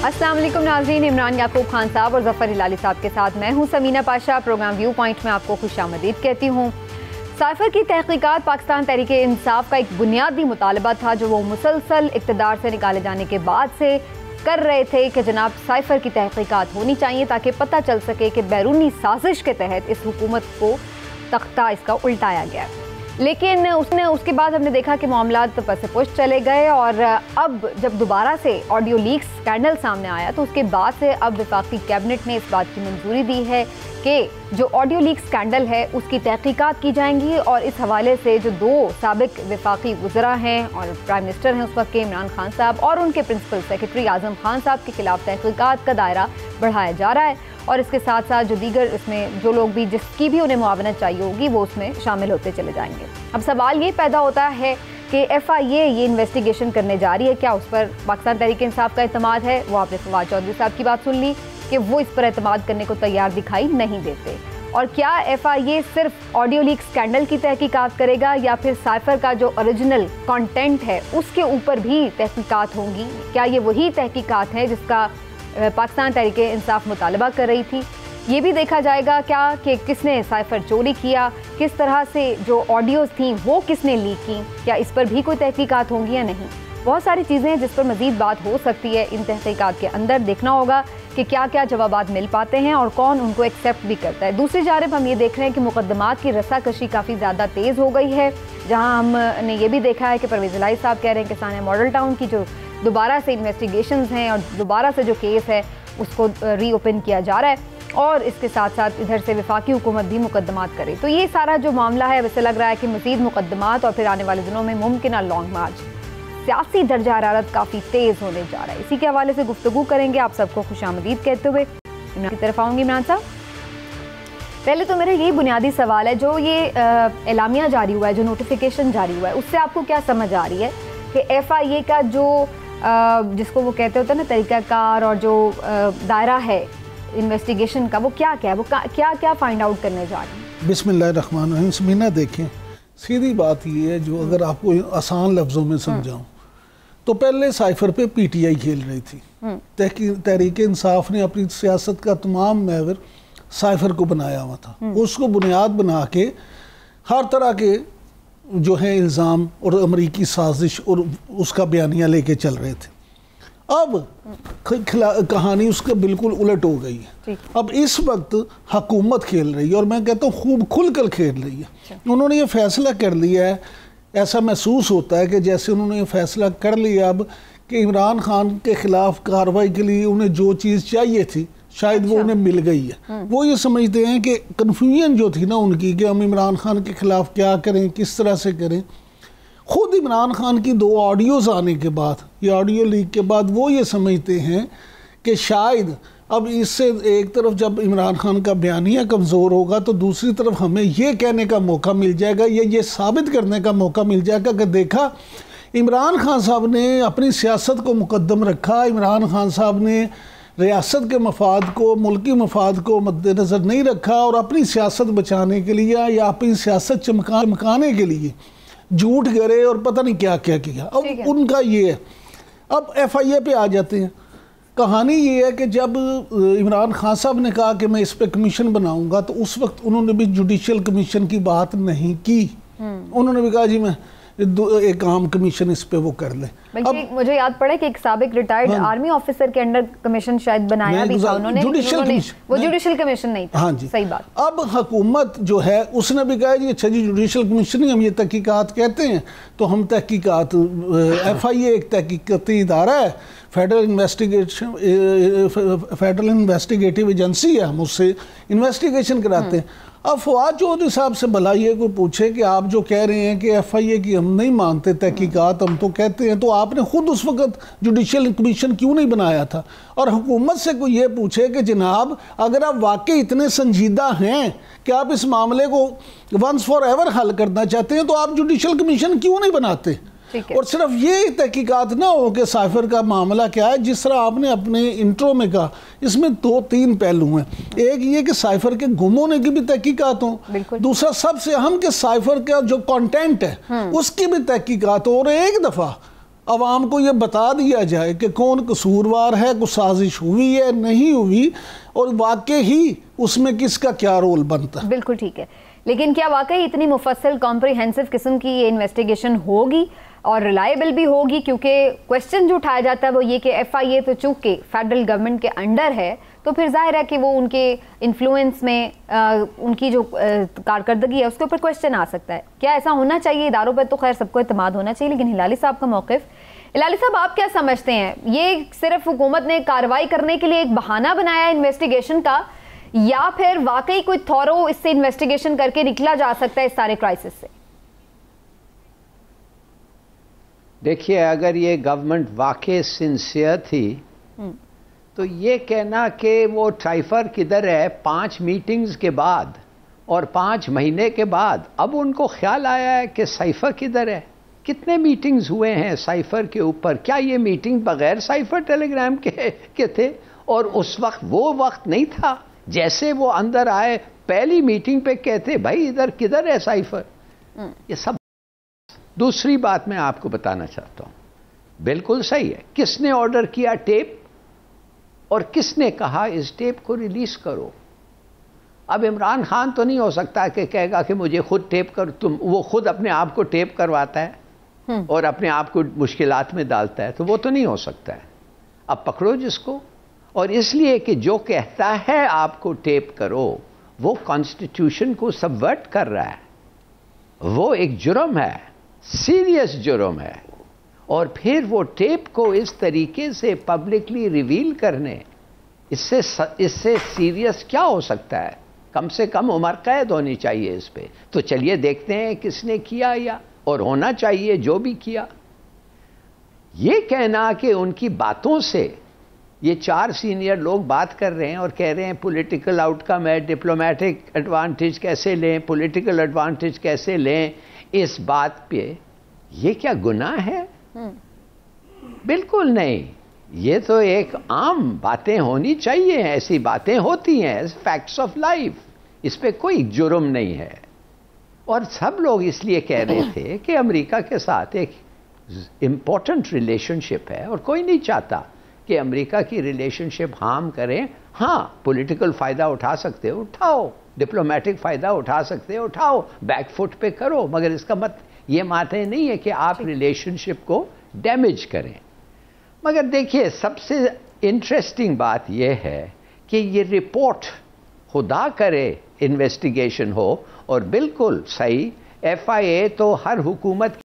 अस्सलाम वालेकुम नाज़रीन, इमरान याकूब खान साहब और ज़फ़र हिलाली साहब के साथ मैं हूं Samina Pasha. Programme view point में आपको खुशामदीद कहती हूं। साइफर की तहकीकात पाकिस्तान तहरीके इंसाफ का एक बुनियादी मुतालबा था जो वो मुसलसल इक़्तिदार से निकाले जाने के बाद से कर रहे थे कि जनाब साइफर की तहकीकात होनी चाहिए ताकि पता चल सके कि बैरूनी साजिश के तहत इस हुकूमत को तख्ता इसका उल्टाया गया। लेकिन उसके बाद हमने देखा कि मामलात पस चले गए और अब जब दोबारा से ऑडियो लीक स्कैंडल सामने आया तो उसके बाद से अब वफाकी कैबिनेट ने इस बात की मंजूरी दी है कि जो ऑडियो लीक स्कैंडल है उसकी तहकीकात की जाएंगी और इस हवाले से जो दो साबिक वफाकी वज़रा हैं और प्राइम मिनिस्टर हैं उस वक्त के इमरान खान साहब और उनके प्रिंसिपल सेक्रेटरी आज़म खान साहब के खिलाफ तहकीकात का दायरा बढ़ाया जा रहा है और इसके साथ साथ जो दीगर इसमें जो लोग भी जिसकी भी उन्हें मुआवनत चाहिए होगी वो उसमें शामिल होते चले जाएंगे। अब सवाल ये पैदा होता है कि FIA ये इन्वेस्टिगेशन करने जा रही है, क्या उस पर पाकिस्तान तहरीक इंसाफ का एतमाद है? वो आपने फवाद चौधरी साहब की बात सुन ली कि वो इस पर एतमाद करने को तैयार दिखाई नहीं देते। और क्या FIA सिर्फ ऑडियो लीक स्कैंडल की तहकीकात करेगा या फिर साइफर का जो ओरिजिनल कंटेंट है उसके ऊपर भी तहकीकात होंगी? क्या ये वही तहकीकात है जिसका पाकिस्तान तहरीक इंसाफ मुतालबा कर रही थी? ये भी देखा जाएगा क्या कि किसने साइफर चोरी किया, किस तरह से जो ऑडियोज़ थी वो किसने लीक की, क्या इस पर भी कोई तहकीकात होंगी या नहीं? बहुत सारी चीज़ें हैं जिस पर मज़ीद बात हो सकती है। इन तहकीकात के अंदर देखना होगा कि क्या क्या जवाबात मिल पाते हैं और कौन उनको एक्सेप्ट भी करता है। दूसरी जानिब हम ये देख रहे हैं कि मुकदमात की रस्साकशी काफ़ी ज़्यादा तेज़ हो गई है, जहाँ हमने ये भी देखा है कि परवेज़ इलाही साहब कह रहे हैं कि सानिया मॉडल टाउन की जो दोबारा से इन्वेस्टिगेशंस हैं और दोबारा से जो केस है उसको रीओपन किया जा रहा है और इसके साथ साथ इधर से वफाकी हुकूमत भी मुकदमात करे। तो ये सारा जो मामला है वैसे लग रहा है कि मज़ीद मुकदमात और फिर आने वाले दिनों में मुमकिन लॉन्ग मार्च, सियासी दर्जा हरारत काफ़ी तेज़ होने जा रहा है। इसी के हवाले से गुफ्तगू करेंगे। आप सबको खुशामदीद कहते हुए इमरान की तरफ आऊँगी। इमरान साहब, पहले तो मेरा यही बुनियादी सवाल है, जो ये एलामिया जारी हुआ है, जो नोटिफिकेशन जारी हुआ है, उससे आपको क्या समझ आ रही है कि FIA का जो जिसको वो कहते होते हैं ना तरीक़ाकार और जो दायरा है इन्वेस्टिगेशन का, वो क्या क्या है, वो क्या क्या फाइंड आउट करने जा रहे हैं? बिस्मिल्लाहिर्रहमानिर्रहीम। समीना देखें, सीधी बात ये है, जो अगर आपको आसान लफ्ज़ों में समझाऊं तो पहले साइफर पे PTI खेल रही थी। तहरीक इंसाफ ने अपनी सियासत का तमाम महवर साइफर को बनाया हुआ था। उसको बुनियाद बना के हर तरह के जो है इल्ज़ाम और अमरीकी साजिश और उसका बयानिया लेके चल रहे थे। अब कहानी उसका बिल्कुल उलट हो गई है। अब इस वक्त हुकूमत खेल रही है और मैं कहता हूँ खूब खुलकर खेल रही है। उन्होंने ये फैसला कर लिया है, ऐसा महसूस होता है कि जैसे उन्होंने ये फैसला कर लिया अब कि इमरान खान के ख़िलाफ़ कार्रवाई के लिए उन्हें जो चीज़ चाहिए थी शायद वो उन्हें मिल गई है। वो ये समझते हैं कि कन्फ्यूजन जो थी ना उनकी कि हम इमरान खान के ख़िलाफ़ क्या करें, किस तरह से करें। ख़ुद इमरान खान की 2 ऑडियोज़ आने के बाद, ये ऑडियो लीक के बाद, वो ये समझते हैं कि शायद अब इससे एक तरफ जब इमरान खान का बयानिया कमज़ोर होगा तो दूसरी तरफ हमें ये कहने का मौका मिल जाएगा, ये साबित करने का मौका मिल जाएगा कि देखा इमरान खान साहब ने अपनी सियासत को मुकद्दम रखा, इमरान खान साहब ने रियासत के मफाद को, मुल्की मफाद को मद्देनज़र नहीं रखा और अपनी सियासत बचाने के लिए या अपनी सियासत चमकाने के लिए झूठ गरे और पता नहीं क्या क्या किया। अब उनका ये है। अब FIA पे आ जाते हैं। कहानी ये है कि जब इमरान खान साहब ने कहा कि मैं इस पे कमीशन बनाऊंगा तो उस वक्त उन्होंने भी जुडिशल कमीशन की बात नहीं की। उन्होंने भी कहा जी मैं एक आम कमीशन इस पे वो कर ले। अब मुझे याद पड़ा कि एक साबिक रिटायर्ड आर्मी ऑफिसर के अंडर कमीशन शायद बनाया भी था उन्होंने, वो जुडिशल कमीशन नहीं था। हाँ जी, सही बात। अब हुकूमत जो है उसने भी कहा जी अच्छा जी जुडिशल कमीशन ही हम ये तहकीकात कहते हैं तो हम तहकीकात FIA एक तहकीकाती इदारा है, फेडरल इन्वेस्टिगेटिव एजेंसी है, हम उससे इन्वेस्टिगेशन कराते हैं। अब फवाद चौधरी साहब से भला ये कोई पूछे कि आप जो कह रहे हैं कि FIA की हम नहीं मानते तहकीकात, हम तो कहते हैं, तो आपने खुद उस वक्त जुडिशल कमीशन क्यों नहीं बनाया था? और हुकूमत से कोई ये पूछे कि जनाब अगर आप वाकई इतने संजीदा हैं कि आप इस मामले को वंस फॉर एवर हल करना चाहते हैं तो आप जुडिशल कमीशन क्यों नहीं बनाते? और सिर्फ ये तहकीकात ना हो कि साइफर का मामला क्या है, जिस तरह आपने अपने इंट्रो में कहा, इसमें 2-3 पहलू हैं। एक ये कि साइफर के गुम होने की भी तहकीकात हो, दूसरा सबसे अहम कि साइफर का जो कंटेंट है उसकी भी तहकीकात हो। और एक दफ़ा आवाम को ये बता दिया जाए कि कौन कसूरवार है, कुछ साजिश हुई है नहीं हुई, और वाकई ही उसमें किसका क्या रोल बनता है। बिल्कुल ठीक है, लेकिन क्या वाकई इतनी मुफस्सल कॉम्प्रिहेंसिव किस्म की ये इन्वेस्टिगेशन होगी और रिलायबल भी होगी? क्योंकि क्वेश्चन जो उठाया जाता है वो ये कि FIA तो चूंकि फेडरल गवर्नमेंट के अंडर है, तो फिर जाहिर है कि वो उनके इन्फ्लुएंस में उनकी जो कारकर्दगी है उसके ऊपर क्वेश्चन आ सकता है। क्या ऐसा होना चाहिए? इदारों पर तो खैर सबको इत्मीनान होना चाहिए, लेकिन हिलाली साहब का मौक़िफ़, हिलाली साहब आप क्या समझते हैं? ये सिर्फ हुकूमत ने कार्रवाई करने के लिए एक बहाना बनाया इन्वेस्टिगेशन का, या फिर वाकई कोई थॉरो इससे इन्वेस्टिगेशन करके निकला जा सकता है इस सारे क्राइसिस से? देखिए, अगर ये गवर्नमेंट वाकई सिंसियर थी तो ये कहना कि वो साइफर किधर है 5 मीटिंग्स के बाद और 5 महीने के बाद अब उनको ख्याल आया है कि साइफर किधर है। कितने मीटिंग्स हुए हैं साइफर के ऊपर? क्या ये मीटिंग बगैर साइफर टेलीग्राम के थे? और उस वक्त वो वक्त नहीं था, जैसे वो अंदर आए पहली मीटिंग पे कहते भाई इधर किधर है साइफर। ये सब। दूसरी बात मैं आपको बताना चाहता हूं, बिल्कुल सही है, किसने ऑर्डर किया टेप और किसने कहा इस टेप को रिलीज करो? अब इमरान खान तो नहीं हो सकता कि कहेगा कि मुझे खुद टेप कर, वो खुद अपने आप को टेप करवाता है और अपने आप को मुश्किलात में डालता है, तो वो तो नहीं हो सकता है। अब पकड़ो जिसको, और इसलिए कि जो कहता है आपको टेप करो वो कॉन्स्टिट्यूशन को सबवर्ट कर रहा है, वो एक जुर्म है, सीरियस जुर्म है। और फिर वो टेप को इस तरीके से पब्लिकली रिवील करने, इससे सीरियस क्या हो सकता है? कम से कम उम्र कैद होनी चाहिए इस पे। तो चलिए देखते हैं किसने किया, या और होना चाहिए जो भी किया। ये कहना कि उनकी बातों से ये 4 सीनियर लोग बात कर रहे हैं और कह रहे हैं पॉलिटिकल आउटकम है, डिप्लोमेटिक एडवांटेज कैसे लें, पॉलिटिकल एडवांटेज कैसे लें, इस बात पे ये क्या गुनाह है? बिल्कुल नहीं। ये तो एक आम बातें होनी चाहिए, ऐसी बातें होती हैं, फैक्ट्स ऑफ लाइफ, इस पे कोई जुर्म नहीं है। और सब लोग इसलिए कह रहे थे कि अमेरिका के साथ एक इंपॉर्टेंट रिलेशनशिप है और कोई नहीं चाहता कि अमेरिका की रिलेशनशिप हार्म करें। हाँ, पॉलिटिकल फ़ायदा उठा सकते हो उठाओ, डिप्लोमेटिक फ़ायदा उठा सकते हो उठाओ, बैकफुट पे करो, मगर इसका ये माने नहीं है कि आप रिलेशनशिप को डैमेज करें। मगर देखिए, सबसे इंटरेस्टिंग बात यह है कि ये रिपोर्ट खुदा करे इन्वेस्टिगेशन हो, और बिल्कुल सही, FIA तो हर हुकूमत की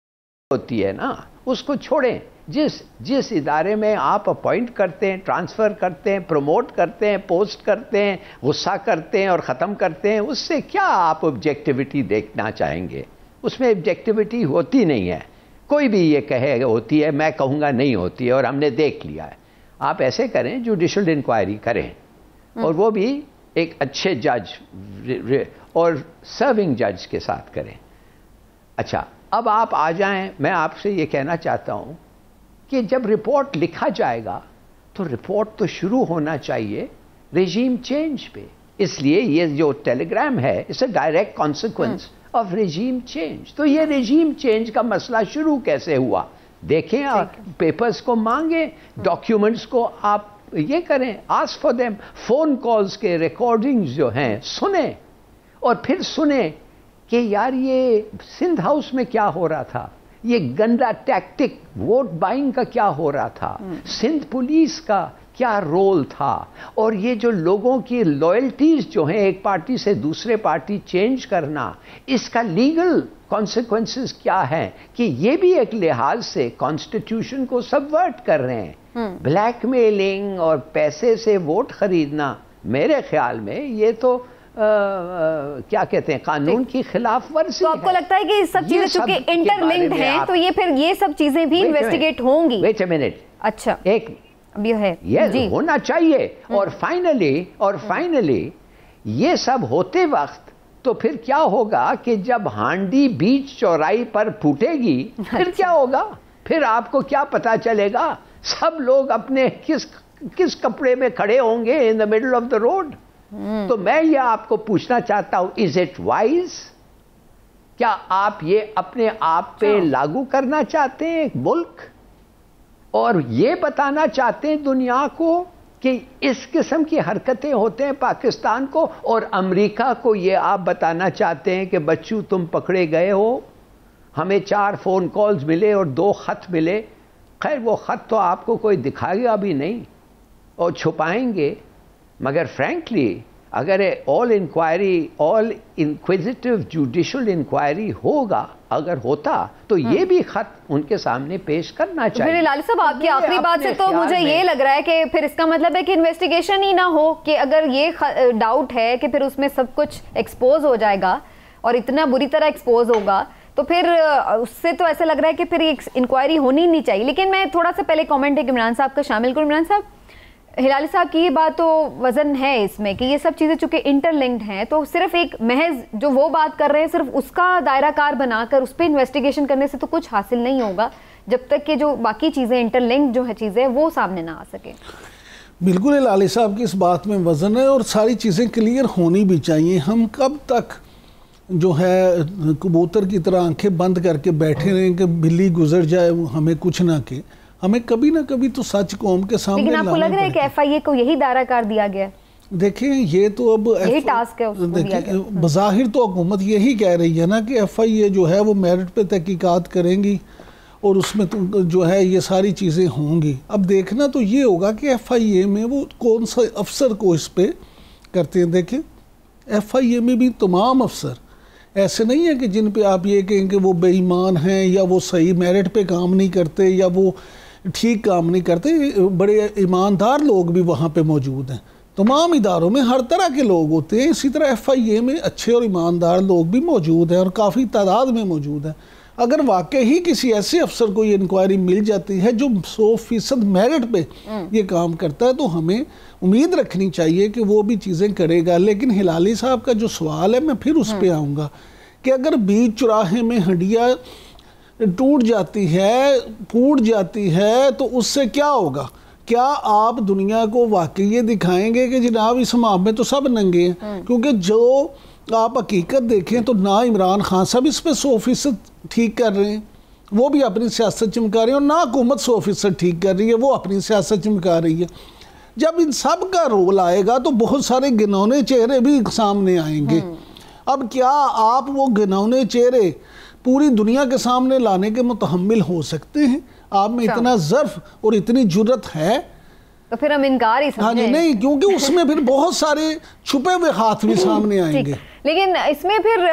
होती है ना, उसको छोड़ें। जिस इदारे में आप अपॉइंट करते हैं, ट्रांसफ़र करते हैं, प्रमोट करते हैं, पोस्ट करते हैं, गुस्सा करते हैं और ख़त्म करते हैं, उससे क्या आप ऑब्जेक्टिविटी देखना चाहेंगे? उसमें ऑब्जेक्टिविटी होती नहीं है। कोई भी ये कहे होती है, मैं कहूँगा नहीं होती है, और हमने देख लिया है। आप ऐसे करें, जुडिशल इंक्वायरी करें, और वो भी एक अच्छे जज और सर्विंग जज के साथ करें। अच्छा, अब आप आ जाएं, मैं आपसे ये कहना चाहता हूँ कि जब रिपोर्ट लिखा जाएगा तो रिपोर्ट तो शुरू होना चाहिए रेजीम चेंज पे। इसलिए ये जो टेलीग्राम है, it's a direct consequence of regime change. तो ये रेजीम चेंज का मसला शुरू कैसे हुआ देखें, आप पेपर्स को मांगे, डॉक्यूमेंट्स को आप ये करें, ask for them, phone calls के रिकॉर्डिंग्स जो हैं सुने, और फिर सुने कि यार ये सिंध हाउस में क्या हो रहा था, ये गंदा टैक्टिक वोट बाइंग का क्या हो रहा था, सिंध पुलिस का क्या रोल था, और ये जो लोगों की लॉयल्टीज जो हैं एक पार्टी से दूसरे पार्टी चेंज करना, इसका लीगल कॉन्सिक्वेंसेस क्या है, कि ये भी एक लिहाज से कॉन्स्टिट्यूशन को सबवर्ट कर रहे हैं। ब्लैकमेलिंग और पैसे से वोट खरीदना, मेरे ख्याल में ये तो क्या कहते हैं, कानून की खिलाफ वर्जी। तो आपको लगता है कि सब चीजें चूंकि इंटरलिंक्ड हैं, तो ये फिर ये सब चीजें भी इन्वेस्टिगेट होंगी? वेट अ मिनट, अच्छा, एक अभी है ये होना चाहिए। और फाइनली ये सब होते वक्त तो फिर क्या होगा कि जब हांडी बीच चौराई पर फूटेगी, फिर क्या होगा? फिर आपको क्या पता चलेगा? सब लोग अपने किस कपड़े में खड़े होंगे in the middle of the road. तो मैं ये आपको पूछना चाहता हूं, इज इट वाइज? क्या आप ये अपने आप पे लागू करना चाहते हैं एक मुल्क और ये बताना चाहते हैं दुनिया को कि इस किस्म की हरकतें होते हैं पाकिस्तान को, और अमेरिका को ये आप बताना चाहते हैं कि बच्चू तुम पकड़े गए हो, हमें 4 फ़ोन कॉल्स मिले और 2 ख़त मिले। खैर वो ख़त तो आपको कोई दिखाएगा भी नहीं और छुपाएंगे, मगर फ्रैंकली अगर ऑल इंक्विजिटिव जुडिशल इंक्वायरी होगा, अगर होता तो ये भी खत उनके सामने पेश करना चाहिए। फिर लाली साहब आपकी आखिरी बात से तो मुझे ये लग रहा है कि फिर इसका मतलब है कि इन्वेस्टिगेशन ही ना हो, कि अगर ये डाउट है कि फिर उसमें सब कुछ एक्सपोज हो जाएगा और इतना बुरी तरह एक्सपोज होगा, तो फिर उससे तो ऐसा लग रहा है कि फिर इंक्वायरी होनी नहीं चाहिए। लेकिन मैं थोड़ा सा पहले कमेंट है इमरान साहब का शामिल करूँ। इमरान साहब, हिलाली साहब की ये बात तो वजन है इसमें कि ये सब चीज़ें चूंकि इंटरलिंक्ड हैं, तो सिर्फ एक महज जो वो बात कर रहे हैं सिर्फ उसका दायरा कार बनाकर उस पर इन्वेस्टिगेशन करने से तो कुछ हासिल नहीं होगा जब तक कि जो बाकी चीज़ें इंटरलिंक्ड जो है चीज़ें वो सामने ना आ सके। बिल्कुल हिलाली साहब की इस बात में वजन है और सारी चीज़ें क्लियर होनी भी चाहिए। हम कब तक जो है कबूतर की तरह आंखें बंद करके बैठे रहें कि बिल्ली गुजर जाए हमें कुछ ना के, हमें कभी ना कभी तो सच कौम के सामने। लेकिन आपको लग रहा है कि एफआईए को यही दायराकार दिया गया? देखिए ये तो अब यही टास्क है उसको दिया गया। बज़ाहिर तो हुकूमत यही कह रही है ना कि एफआईए जो है वो मेरिट पे तहकीकात करेंगी और उसमें तो जो है ये सारी चीज़ें होंगी। अब देखना तो ये होगा कि एफआईए में वो कौन सा अफसर को इस पे करते हैं। देखिए एफआईए में भी तमाम अफसर ऐसे नहीं है कि जिन पे आप ये कहें कि वो बेईमान हैं या वो सही मेरिट पे काम नहीं करते या वो ठीक काम नहीं करते। बड़े ईमानदार लोग भी वहाँ पे मौजूद हैं। तमाम इदारों में हर तरह के लोग होते हैं, इसी तरह एफआईए में अच्छे और ईमानदार लोग भी मौजूद हैं और काफ़ी तादाद में मौजूद हैं। अगर वाकई ही किसी ऐसे अफसर को ये इंक्वायरी मिल जाती है जो 100% मेरिट पे ये काम करता है, तो हमें उम्मीद रखनी चाहिए कि वो भी चीज़ें करेगा। लेकिन हिलाली साहब का जो सवाल है मैं फिर उस पर आऊँगा कि अगर बीच चौराहे में हड्डियाँ टूट जाती है, फूट जाती है, तो उससे क्या होगा? क्या आप दुनिया को वाकई ये दिखाएंगे कि जनाब इस मामले में तो सब नंगे हैं? क्योंकि जो आप हकीकत देखें तो ना इमरान खान साहब इस पर 100% ठीक कर रहे हैं, वो भी अपनी सियासत चमका रहे हैं, और ना हुकूमत 100% ठीक कर रही है, वो अपनी सियासत चमका रही है। जब इन सब का रोल आएगा तो बहुत सारे गिनौने चेहरे भी सामने आएंगे। अब क्या आप वो गिनौने चेहरे पूरी दुनिया के सामने लाने के मुतहम्मिल हो सकते हैं? आप में इतना ज़र्फ और इतनी जुर्रत है? तो फिर हम इनकार ही समझें। हाँ जी, नहीं, क्योंकि उसमें फिर बहुत सारे छुपे हुए हाथ भी सामने आएंगे। लेकिन इसमें फिर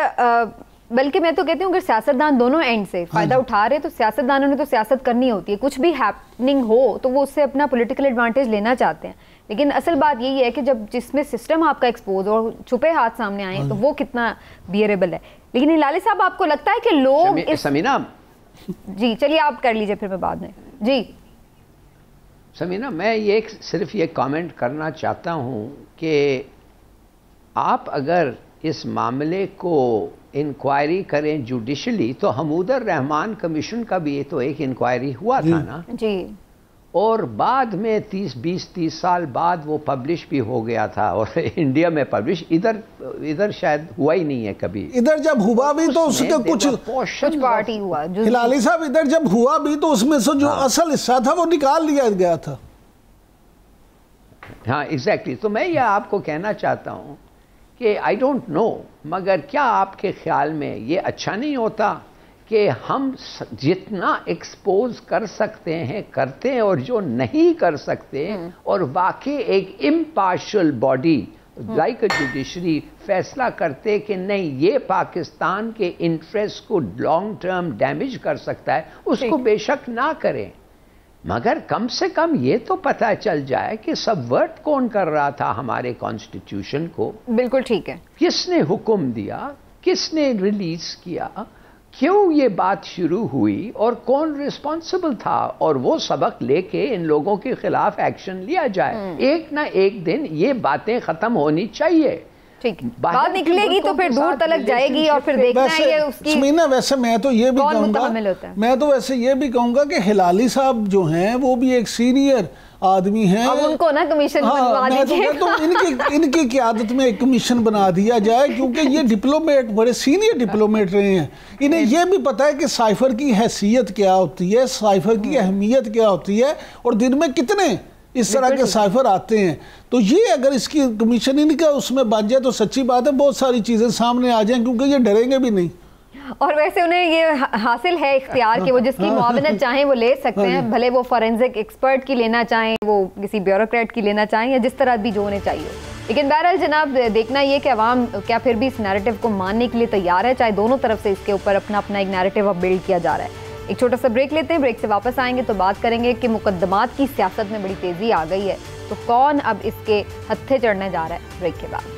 बल्कि मैं तो कहती हूँ अगर सियासतदान दोनों एंड से फ़ायदा उठा रहे तो सियासतदानों ने तो सियासत करनी होती है। कुछ भी हैपनिंग हो तो वो उससे अपना पॉलिटिकल एडवांटेज लेना चाहते हैं। लेकिन असल बात यही है कि जब जिसमें सिस्टम आपका एक्सपोज और छुपे हाथ सामने आए तो वो कितना बियरेबल है। लेकिन हिलाली साहब, आपको लगता है कि लोग समीना जी, चलिए आप कर लीजिए फिर मैं बाद में। जी समीना, मैं ये सिर्फ ये कमेंट करना चाहता हूँ कि आप अगर इस मामले को इंक्वायरी करें जुडिशली, तो हमूदर रहमान कमीशन का भी तो एक इंक्वायरी हुआ था ना जी, और बाद में 20-30 साल बाद वो पब्लिश भी हो गया था, और इंडिया में पब्लिश, इधर शायद हुआ ही नहीं है कभी। इधर जब हुआ भी तो उसके कुछ पार्टी हुआ। हिलाली साहब, इधर जब हुआ भी तो उसमें से जो असल हिस्सा था वो निकाल लिया गया था। हाँ एग्जैक्टली। तो मैं ये आपको कहना चाहता हूँ कि आई डोंट नो, मगर क्या आपके ख्याल में ये अच्छा नहीं होता कि हम जितना एक्सपोज कर सकते हैं करते हैं, और जो नहीं कर सकते और वाकई एक impartial body like a judiciary फैसला करते कि नहीं ये पाकिस्तान के इंटरेस्ट को लॉन्ग टर्म डैमेज कर सकता है, उसको बेशक ना करें, मगर कम से कम ये तो पता चल जाए कि सबवर्ट कौन कर रहा था हमारे कॉन्स्टिट्यूशन को। बिल्कुल ठीक है। किसने हुक्म दिया, किसने रिलीज किया, क्यों ये बात शुरू हुई और कौन रिस्पॉन्सिबल था, और वो सबक लेके इन लोगों के खिलाफ एक्शन लिया जाए। एक ना एक दिन ये बातें खत्म होनी चाहिए। ठीक, बात निकलेगी तो फिर दूर तलक जाएगी और फिर देखना है ये उसकी। समीना वैसे मैं तो ये भी कहूँगा, मैं तो वैसे ये भी कहूँगा कि हिलाली साहब जो हैं वो भी एक सीनियर आदमी हैं, अब उनको ना कमीशन बनवा दीजिए। तो इनकी क़यादत में एक कमीशन बना दिया जाए, क्योंकि ये डिप्लोमेट बड़े सीनियर डिप्लोमेट रहे हैं। इन्हें ये भी पता है कि साइफर की हैसियत क्या होती है, साइफर की अहमियत क्या होती है, और दिन में कितने इस तरह के साइफर आते हैं। तो ये अगर इसकी कमीशन इनका उसमें बन जाए तो सच्ची बात है बहुत सारी चीज़ें सामने आ जाएं, क्योंकि ये डरेंगे भी नहीं। और वैसे उन्हें ये हासिल है इख्तियार कि वो जिसकी मुआवनत चाहें वो ले सकते हैं, भले वो फॉरेंसिक एक्सपर्ट की लेना चाहें, वो किसी ब्यूरोक्रेट की लेना चाहें, या जिस तरह भी जो उन्हें चाहिए। लेकिन बहरहाल जनाब देखना ये कि अवाम क्या फिर भी इस नैरेटिव को मानने के लिए तैयार है, चाहे दोनों तरफ से इसके ऊपर अपना अपना एक नैरेटिव अब बिल्ड किया जा रहा है। एक छोटा सा ब्रेक लेते हैं, ब्रेक से वापस आएंगे तो बात करेंगे कि मुकद्दमात की सियासत में बड़ी तेज़ी आ गई है, तो कौन अब इसके हत्थे चढ़ने जा रहा है। ब्रेक के बाद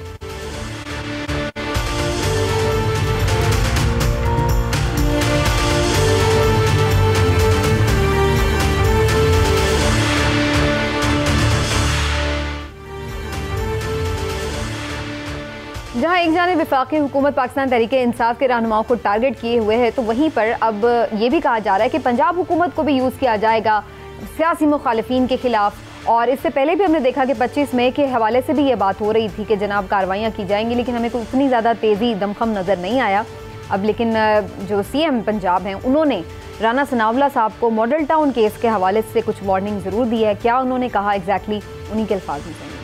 जहां एक जानिब वफाकी हुकूमत पाकिस्तान तहरीके इंसाफ के रहनुमाओं को टारगेट किए हुए है, तो वहीं पर अब ये भी कहा जा रहा है कि पंजाब हुकूमत को भी यूज़ किया जाएगा सियासी मुखालिफिन के खिलाफ। और इससे पहले भी हमने देखा कि 25 मई के हवाले से भी ये बात हो रही थी कि जनाब कार्रवाइयाँ की जाएंगी, लेकिन हमें कोई उतनी ज़्यादा तेज़ी दमखम नज़र नहीं आया। अब लेकिन जो CM पंजाब हैं उन्होंने राना सनाउल्लाह साहब को मॉडल टाउन केस के हवाले से कुछ वार्निंग ज़रूर दी है। क्या उन्होंने कहा एग्जैक्टली, उन्हीं के अल्फाज में सुनिए।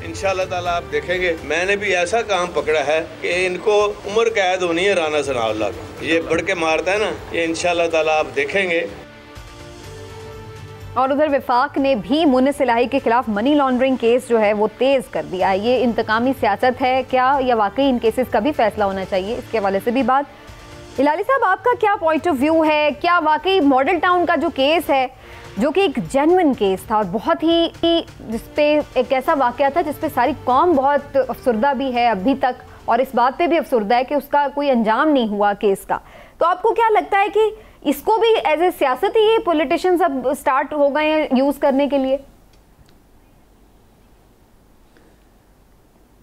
इंशाअल्लाह ताला आप देखेंगे, मैंने भी ऐसा काम पकड़ा है कि इनको उम्र कैद होनी है राना सनाउल्लाह का। ये बढ़ के मारता है ना, ये इंशाअल्लाह ताला आप देखेंगे। और उधर वफाक ने भी मुन्निस इलाही के खिलाफ मनी लॉन्ड्रिंग केस जो है वो तेज़ कर दिया है। ये इंतकामी सियासत है क्या, या वाकई इन केसेस का भी फैसला होना चाहिए, इसके हवाले से भी बात। हिलाली साहब आपका क्या पॉइंट ऑफ व्यू है, क्या वाकई मॉडल टाउन का जो केस है जो कि एक जेन्युइन केस था और बहुत ही जिसपे एक ऐसा वाकया था जिसपे सारी कौम बहुत अफसरदा भी है अभी तक, और इस बात पे भी अफसरदा है कि उसका कोई अंजाम नहीं हुआ केस का, तो आपको क्या लगता है कि इसको भी एज ए सियासत ही ये पॉलिटिशियंस अब स्टार्ट हो गए हैं यूज करने के लिए?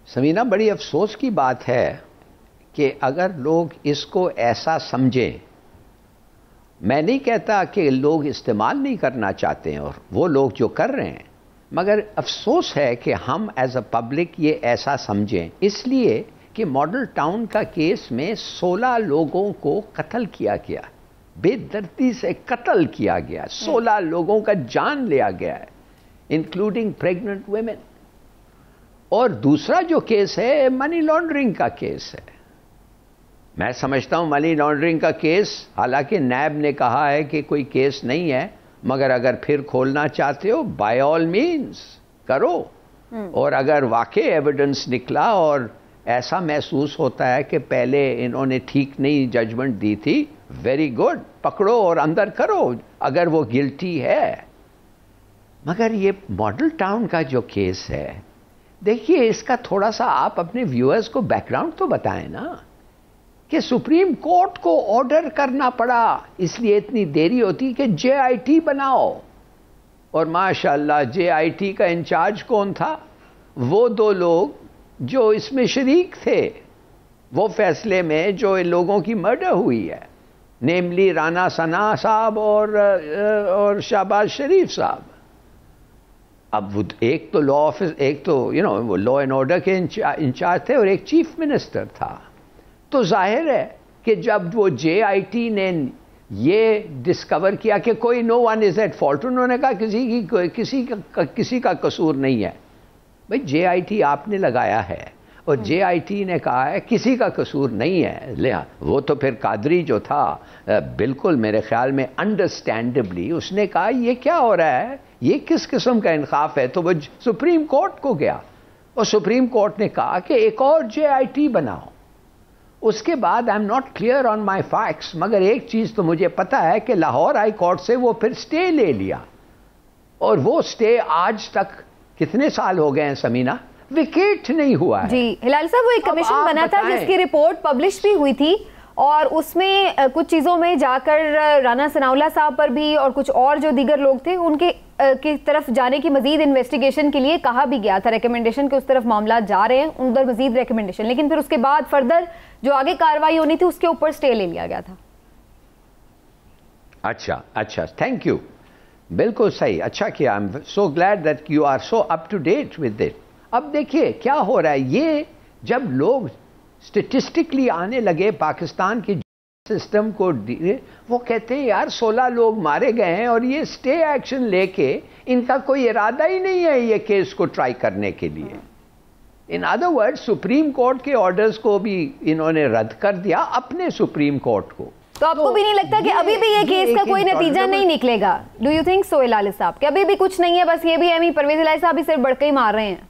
समीना, बड़ी अफसोस की बात है कि अगर लोग इसको ऐसा समझें, मैं नहीं कहता कि लोग इस्तेमाल नहीं करना चाहते हैं, और वो लोग जो कर रहे हैं, मगर अफसोस है कि हम एज अ पब्लिक ये ऐसा समझें, इसलिए कि मॉडल टाउन का केस में 16 लोगों को कत्ल किया गया, बेदर्दी से कत्ल किया गया, 16 लोगों का जान लिया गया है, इंक्लूडिंग प्रेग्नेंट वुमेन। और दूसरा जो केस है मनी लॉन्ड्रिंग का केस है। मैं समझता हूं मनी लॉन्ड्रिंग का केस, हालांकि नैब ने कहा है कि कोई केस नहीं है, मगर अगर फिर खोलना चाहते हो बाय ऑल मीन्स करो, और अगर वाकई एविडेंस निकला और ऐसा महसूस होता है कि पहले इन्होंने ठीक नहीं जजमेंट दी थी, वेरी गुड, पकड़ो और अंदर करो अगर वो गिल्टी है। मगर ये मॉडल टाउन का जो केस है, देखिए इसका थोड़ा सा आप अपने व्यूअर्स को बैकग्राउंड तो बताएं ना, कि सुप्रीम कोर्ट को ऑर्डर करना पड़ा, इसलिए इतनी देरी होती कि JIT बनाओ, और माशाल्लाह JIT का इंचार्ज कौन था? वो 2 लोग जो इसमें शरीक थे, वो फैसले में जो इन लोगों की मर्डर हुई है, नेमली राना सना साहब और शहबाज शरीफ साहब। अब वो एक तो लॉ ऑफिस, एक तो वो लॉ एंड ऑर्डर के इंचार्ज थे, और एक चीफ मिनिस्टर था। तो जाहिर है कि जब वो JIT ने ये डिस्कवर किया कि कोई no one is at fault, उन्होंने कहा किसी का कसूर नहीं है। भाई JIT आपने लगाया है, और JIT ने कहा है किसी का कसूर नहीं है, लिया वो तो फिर कादरी जो था बिल्कुल मेरे ख्याल में अंडरस्टैंडेबली उसने कहा ये क्या हो रहा है, ये किस किस्म का इंसाफ है, तो वो सुप्रीम कोर्ट को गया, और सुप्रीम कोर्ट ने कहा कि एक और JIT बनाओ। उसके बाद I am not clear on my facts, मगर एक चीज तो मुझे पता है कि लाहौर हाई कोर्ट से वो फिर स्टे ले लिया, और वो स्टे आज तक कितने साल हो गए हैं समीना, विकेट नहीं हुआ है। जी हिलाल साहब, वो एक कमीशन बना था जिसकी रिपोर्ट पब्लिश भी हुई थी, और उसमें कुछ चीज़ों में जाकर राना सनाउल्लाह साहब पर भी और कुछ और जो दीगर लोग थे उनके की तरफ जाने की मजीद इन्वेस्टिगेशन के लिए कहा भी गया था, रिकमेंडेशन के उस तरफ मामला जा रहे हैं, उधर मजीद रिकमेंडेशन, लेकिन फिर उसके बाद फर्दर जो आगे कार्रवाई होनी थी उसके ऊपर स्टे ले लिया गया था। अच्छा, थैंक यू, बिल्कुल सही, अच्छा किया। I am so glad that you are so up to date with it. अब देखिए क्या हो रहा है, ये जब लोग स्टेटिस्टिकली आने लगे पाकिस्तान की सिस्टम को, वो कहते हैं यार 16 लोग मारे गए हैं और ये स्टे एक्शन लेके इनका कोई इरादा ही नहीं है ये केस को ट्राई करने के लिए। In other word supreme court के ऑर्डर्स को भी इन्होंने रद्द कर दिया, अपने सुप्रीम कोर्ट को। तो आपको भी नहीं लगता कि अभी भी ये केस का कोई नतीजा नहीं निकलेगा? डू यू थिंक सो इलाली साहब कि अभी भी कुछ नहीं है, बस ये भी एम परवेज इलाही साहब भी सिर्फ बढ़के ही मार रहे हैं?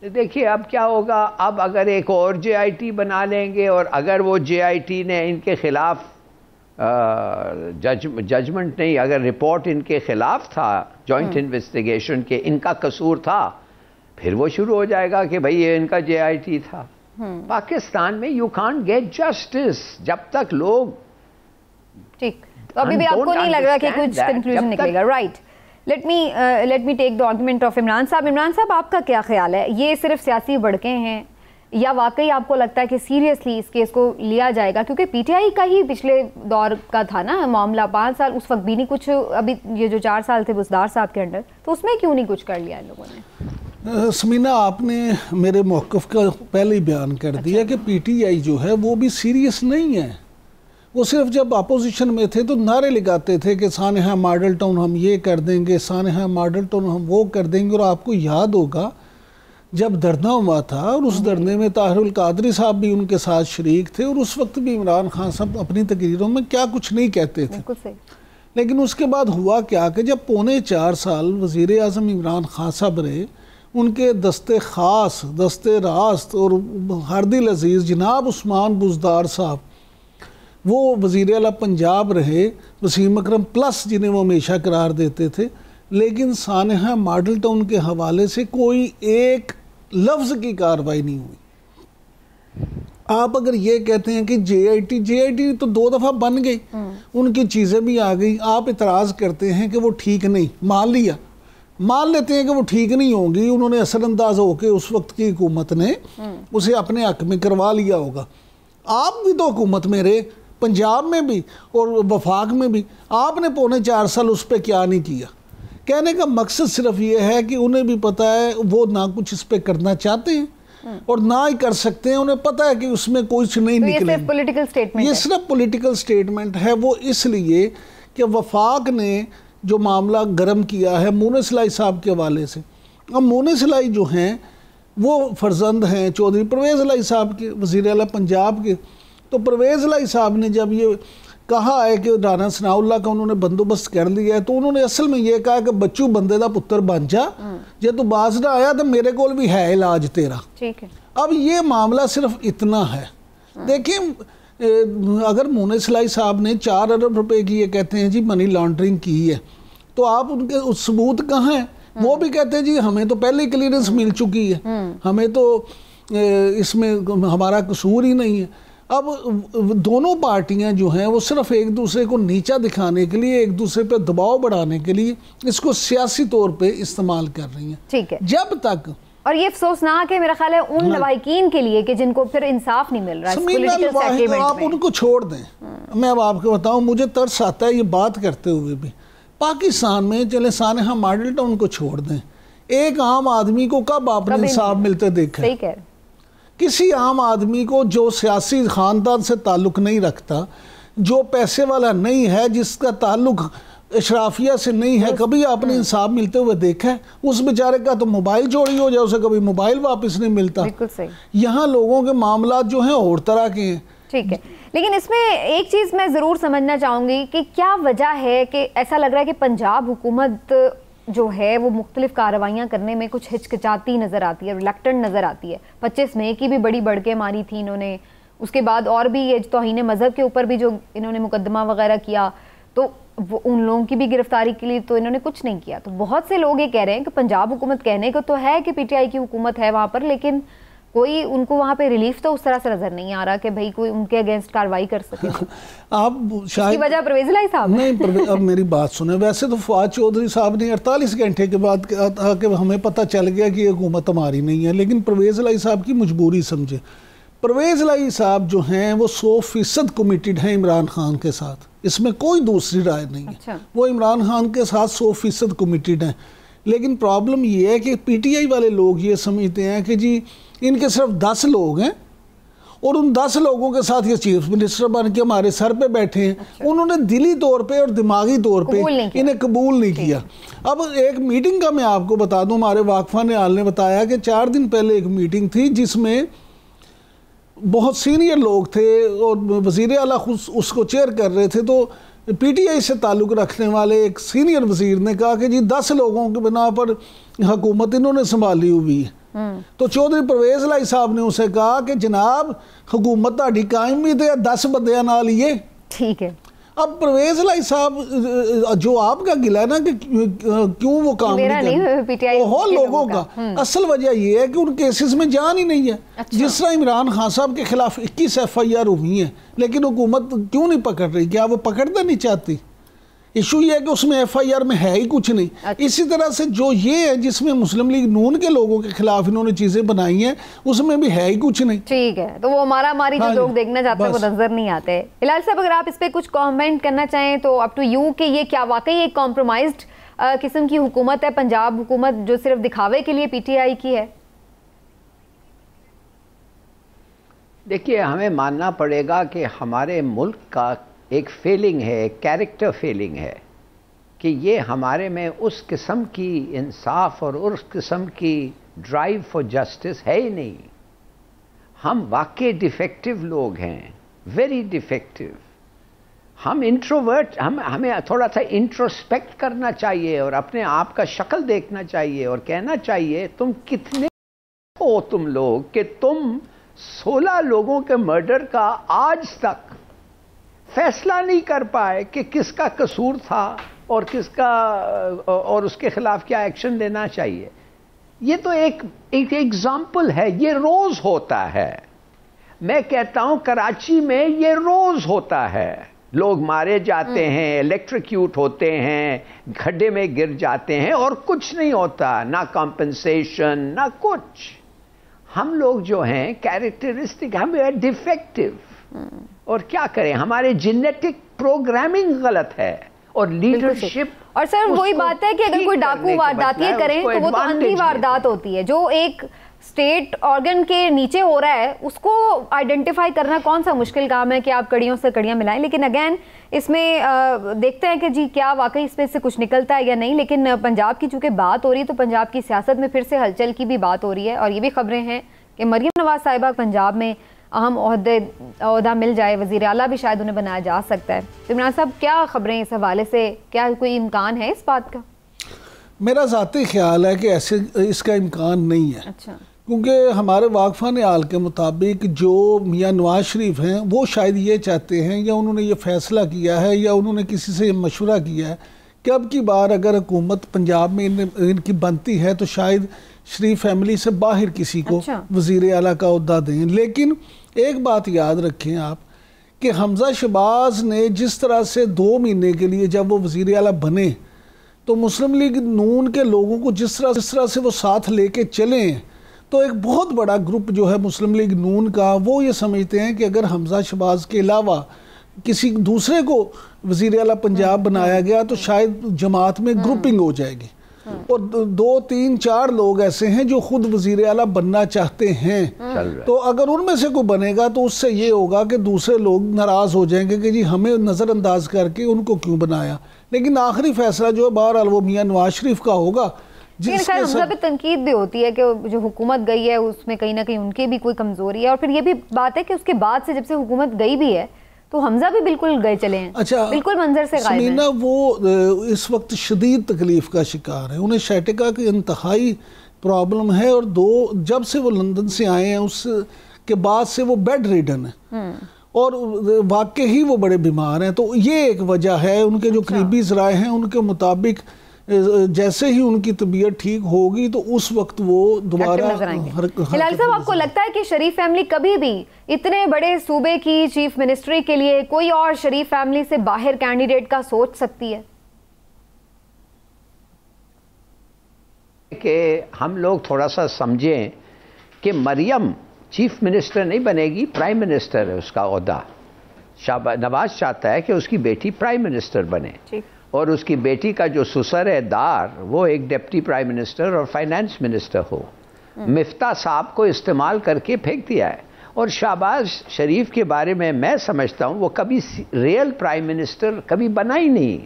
देखिए अब क्या होगा, अब अगर एक और JIT बना लेंगे और अगर वो JIT ने इनके खिलाफ जजमेंट नहीं, अगर रिपोर्ट इनके खिलाफ था जॉइंट इन्वेस्टिगेशन के, इनका कसूर था, फिर वो शुरू हो जाएगा कि भाई ये इनका JIT था। पाकिस्तान में यू कांट गेट जस्टिस जब तक लोग, ठीक, तो अभी भी आपको नहीं लग रहा कि कुछ कंक्लूजन निकलेगा, right? Let me take the argument of Imran sahab. Imran साहब, आपका क्या ख्याल है, ये सिर्फ सियासी भड़के हैं या वाकई आपको लगता है कि सीरियसली इस केस को लिया जाएगा? क्योंकि PTI का ही पिछले दौर का था ना मामला, 5 साल, उस वक्त भी नहीं कुछ, अभी ये जो 4 साल थे बुज़दार साहब के अंडर, तो उसमें क्यों नहीं कुछ कर लिया इन लोगों ने? समीना, आपने मेरे मौक़िफ़ का पहले ही बयान कर दिया कि PTI जो है वो भी सीरियस नहीं है। वो सिर्फ जब अपोजिशन में थे तो नारे लगाते थे कि सानेहा मॉडल टाउन हम ये कर देंगे, सानेहा मॉडल टाउन हम वो कर देंगे। और आपको याद होगा जब धरना हुआ था और उस धरने में ताहिरुल कादरी साहब भी उनके साथ शरीक थे, और उस वक्त भी इमरान खान साहब अपनी तकरीरों में क्या कुछ नहीं कहते थे। लेकिन उसके बाद हुआ क्या कि जब 3.25 साल वज़ीर आज़म इमरान खान साहब रहे, उनके दस्ते ख़ास, दस्ते रास्त और हरदिल अजीज़ जनाब उस्मान बुज़दार साहब वो वज़ीर आला पंजाब रहे, वसीम अकरम प्लस जिन्हें वो हमेशा करार देते थे, लेकिन सानेहा मॉडल टाउन के हवाले से कोई एक लफ्ज़ की कार्रवाई नहीं हुई। आप अगर ये कहते हैं कि JIT तो 2 दफ़ा बन गई, उनकी चीज़ें भी आ गई, आप इतराज़ करते हैं कि वो ठीक नहीं, मान लेते हैं कि वो ठीक नहीं होंगी, उन्होंने असरअंदाज होकर उस वक्त की हुकूमत ने उसे अपने हक में करवा लिया होगा। आप भी तो हुकूमत में रहे, पंजाब में भी और वफाक में भी, आपने 3.25 साल उस पर क्या नहीं किया। कहने का मकसद सिर्फ ये है कि उन्हें भी पता है वो ना कुछ इस पर करना चाहते हैं और ना ही कर सकते हैं, उन्हें पता है कि उसमें कुछ नहीं निकलेगा। ये सिर्फ पॉलिटिकल स्टेटमेंट है। वो इसलिए कि वफाक ने जो मामला गर्म किया है मोनिस इलाही साहब के हवाले से, अब मोनिस इलाही जो हैं वो फर्जंद हैं चौधरी परवेज़ इलाही साहब के, वज़ीर आला पंजाब के। तो परवेज़ इलाही साहब ने जब ये कहा है कि राना सनाउल्लाह का उन्होंने बंदोबस्त कर लिया है, तो उन्होंने असल में ये कहा कि बच्चू बंदे दा पुत्र बन जा, जे तू बाज ना आया तो मेरे को भी है इलाज तेरा। ठीक है, अब ये मामला सिर्फ इतना है। देखिए, अगर मोनिस इलाही साहब ने 4 अरब रुपए की, ये कहते हैं जी मनी लॉन्ड्रिंग की है, तो आप उनके सबूत कहाँ हैं? वो भी कहते हैं जी हमें तो पहले क्लियरेंस मिल चुकी है, हमें तो इसमें हमारा कसूर ही नहीं है। अब दोनों पार्टियां जो हैं वो सिर्फ एक दूसरे को नीचा दिखाने के लिए, एक दूसरे पर दबाव बढ़ाने के लिए इसको सियासी तौर पे इस्तेमाल कर रही हैं। ठीक है, जब तक, और ये अफसोसनाक है मेरा ख्याल है उन लवाहिकीन के लिए कि जिनको फिर इंसाफ नहीं मिल रहा है। आप उनको छोड़ दें। मैं अब आपको बताऊं, मुझे तरस आता है ये बात करते हुए भी। पाकिस्तान में चले सानेहा मॉडल टाउन को छोड़ दें, एक आम आदमी को कब आपने इंसाफ मिलते देखा? सही कह रहे। किसी आम आदमी को जो सियासी ख़ानदान से ताल्लुक़ नहीं रखता, जो पैसे वाला नहीं है, जिसका ताल्लुक़ अशराफिया से नहीं है, कभी आपने इंसाफ मिलते हुए देखा है? उस बेचारे का तो मोबाइल चोरी हो जाए, उसे कभी मोबाइल वापस नहीं मिलता। बिल्कुल सही। यहाँ लोगों के मामला जो हैं और तरह के हैं। ठीक है, लेकिन इसमें एक चीज़ मैं ज़रूर समझना चाहूँगी कि क्या वजह है कि ऐसा लग रहा है कि पंजाब हुकूमत जो है वो मुख्तलिफ कार्रवाइयाँ करने में कुछ हिचकिचाती नज़र आती है, रिलक्टेंट नज़र आती है। 25 मई की भी बड़ी बढ़के मारी थी इन्होंने, उसके बाद और भी ये तौहीन मज़हब के ऊपर भी जो इन्होंने मुकदमा वगैरह किया, तो वो उन लोगों की भी गिरफ्तारी के लिए तो इन्होंने कुछ नहीं किया। तो बहुत से लोग ये कह रहे हैं कि पंजाब हुकूमत कहने को तो है कि PTI की हुकूमत है वहाँ पर, लेकिन कोई उनको वहाँ पे रिलीफ तो उस तरह से नजर नहीं आ रहा कि भाई कोई उनके अगेंस्ट कार्रवाई कर सके। आप शायद वजह परवेज इलाही साहब नहीं, अब मेरी बात सुने। वैसे तो फवाद चौधरी साहब ने 48 घंटे के बाद कहा कि हमें पता चल गया कि ये हुकूमत हमारी नहीं है, लेकिन परवेज इलाही साहब की मजबूरी समझे। परवेज इलाही साहब जो हैं वो 100% कमिटेड हैं इमरान खान के साथ, इसमें कोई दूसरी राय नहीं है। अच्छा। वो इमरान खान के साथ 100% कमिटेड हैं। लेकिन प्रॉब्लम ये है कि पीटीआई वाले लोग ये समझते हैं कि जी इनके सिर्फ 10 लोग हैं और उन 10 लोगों के साथ ये चीफ मिनिस्टर बन के हमारे सर पे बैठे हैं। अच्छा। उन्होंने दिली तौर पे और दिमागी तौर पे इन्हें कबूल नहीं किया। अब एक मीटिंग का मैं आपको बता दूं, हमारे वाकफा निहाल ने बताया कि 4 दिन पहले एक मीटिंग थी जिसमें बहुत सीनियर लोग थे और वज़ीर आला खुद उसको चेयर कर रहे थे। तो पीटीआई से ताल्लुक़ रखने वाले एक सीनियर वज़ीर ने कहा कि जी 10 लोगों के बिना पर हुकूमत इन्होंने संभाली हुई है। तो चौधरी परवेज इलाही साहब ने उसे कहा कि जनाब हुकूमत ताड़ी कायम भी थे 10 बंदियां नाल ये ठीक है। अब परवेज इलाही साहब जो आपका गिला है ना कि क्यों वो काम नहीं कर बहुत लोगों का, असल वजह ये है कि उन केसेस में जान ही नहीं है। अच्छा। जिस तरह इमरान खान साहब के खिलाफ 21 FIR हुई हैं, लेकिन हुकूमत क्यों नहीं पकड़ रही? क्या वो पकड़ना नहीं चाहती? इशू ये है कि उसमें FIR में है ही कुछ नहीं। अच्छा। इसी तरह से जो ये है जिसमें मुस्लिम लीग नून के लोगों के खिलाफ इन्होंने चीजें बनाई हैं उसमें भी है ही कुछ नहीं। ठीक है, तो वो मारामारी जो लोग देखना चाहते हैं वो नजर नहीं आते। हिलाल साहब अगर आप इस पे कुछ कमेंट करना चाहें तो अप टू यू कि ये क्या वाकई एक कॉम्प्रोमाइज्ड किस्म की हुकूमत है, पंजाब हुकूमत जो सिर्फ दिखावे के लिए PTI की है? देखिए, हमें मानना पड़ेगा कि हमारे मुल्क का एक फेलिंग है, एक कैरेक्टर फेलिंग है कि ये हमारे में उस किस्म की इंसाफ और उस किस्म की ड्राइव फॉर जस्टिस है ही नहीं। हम वाकई डिफेक्टिव लोग हैं, वेरी डिफेक्टिव। हम इंट्रोवर्ट, हमें थोड़ा सा इंट्रोस्पेक्ट करना चाहिए और अपने आप का शक्ल देखना चाहिए और कहना चाहिए तुम कितने हो तुम लोग कि तुम 16 लोगों के मर्डर का आज तक फैसला नहीं कर पाए कि किसका कसूर था और किसका और उसके खिलाफ क्या एक्शन लेना चाहिए। ये तो एक एग्जाम्पल है, ये रोज होता है। मैं कहता हूं कराची में ये रोज होता है, लोग मारे जाते हैं, इलेक्ट्रिक्यूट होते हैं, गड्ढे में गिर जाते हैं और कुछ नहीं होता, ना कॉम्पेंसेशन ना कुछ। हम लोग जो हैं कैरेक्टरिस्टिक, हम डिफेक्टिव और क्या करें, हमारे जेनेटिक प्रोग्रामिंग गलत है और लीडरशिप। और सर वही बात है कि अगर कोई डाकू वारदातियां करें तो वो तो अंधी वारदात होती है। जो एक स्टेट ऑर्गन के नीचे हो रहा है उसको आइडेंटिफाई करना कौन सा मुश्किल काम है कि आप कड़ियों से कड़ियां मिलाएं। लेकिन अगेन इसमें देखते हैं कि जी क्या वाकई इसमें से कुछ निकलता है या नहीं। लेकिन पंजाब की चूंकि बात हो रही है तो पंजाब की सियासत में फिर से हलचल की भी बात हो रही है और ये भी खबरें हैं कि मरियम नवाज साहिबा पंजाब में अहम ओहदा मिल जाए, वज़ीर आला भी शायद उन्हें बनाया जा सकता है। तो इमरान साहब क्या खबरें इस हवाले से, क्या कोई इम्कान है इस बात का? मेरा ज़ाती ख्याल है कि ऐसे इसका इम्कान नहीं है। अच्छा। क्योंकि हमारे वाकफा निहाल के मुताबिक जो मियाँ नवाज शरीफ हैं वो शायद ये चाहते हैं या उन्होंने ये फ़ैसला किया है या उन्होंने किसी से मशवरा किया है कि अब की बार अगर हुकूमत पंजाब में इनकी बनती है तो शायद शरीफ फैमिली से बाहर किसी को वज़ीर आला का ओहदा दें। लेकिन एक बात याद रखें आप कि हमज़ा शहबाज ने जिस तरह से 2 महीने के लिए जब वो वज़ीर आला बने तो मुस्लिम लीग नून के लोगों को जिस तरह से वो साथ लेके चले, तो एक बहुत बड़ा ग्रुप जो है मुस्लिम लीग नून का वो ये समझते हैं कि अगर हमज़ा शहबाज के अलावा किसी दूसरे को वज़ीर आला पंजाब बनाया गया तो शायद जमात में ग्रुपिंग हो जाएगी। और 2, 3, 4 लोग ऐसे हैं जो खुद वज़ीर आला बनना चाहते हैं। तो अगर उनमें से कोई बनेगा तो उससे ये होगा कि दूसरे लोग नाराज़ हो जाएंगे कि जी हमें नज़रअंदाज करके उनको क्यों बनाया। लेकिन आखिरी फैसला जो है बहरहाल वो मियाँ नवाज शरीफ का होगा। हमजा पे तनकीद भी होती है कि जो हुकूमत गई है उसमें कहीं ना कहीं उनकी भी कोई कमज़ोरी है। और फिर ये भी बात है कि उसके बाद से जब से हुकूमत गई भी है तो हमजा भी बिल्कुल गए चले हैं। अच्छा, बिल्कुल मंजर से गायब हैं। वो इस वक्त शदीद तकलीफ का शिकार है, उन्हें शैटिका की इंतहाई प्रॉब्लम है और जब से वो लंदन से आए हैं उसके बाद से वो बेड रिडन है और वाकई ही वो बड़े बीमार हैं। तो ये एक वजह है। उनके जो करीबी ज़राए हैं उनके मुताबिक जैसे ही उनकी तबीयत ठीक होगी तो उस वक्त वो दोबारा हिलाल साहब, आपको लगता है कि शरीफ फैमिली कभी भी इतने बड़े सूबे की चीफ मिनिस्ट्री के लिए कोई और शरीफ फैमिली से बाहर कैंडिडेट का सोच सकती है? कि हम लोग थोड़ा सा समझें कि मरियम चीफ मिनिस्टर नहीं बनेगी, प्राइम मिनिस्टर है उसका ओहदा। नवाज चाहता है कि उसकी बेटी प्राइम मिनिस्टर बने और उसकी बेटी का जो ससुर है दार, वो एक डिप्टी प्राइम मिनिस्टर और फाइनेंस मिनिस्टर हो। मिफ्ता साहब को इस्तेमाल करके फेंक दिया है। और शहबाज शरीफ के बारे में मैं समझता हूँ वो कभी रियल प्राइम मिनिस्टर कभी बना ही नहीं।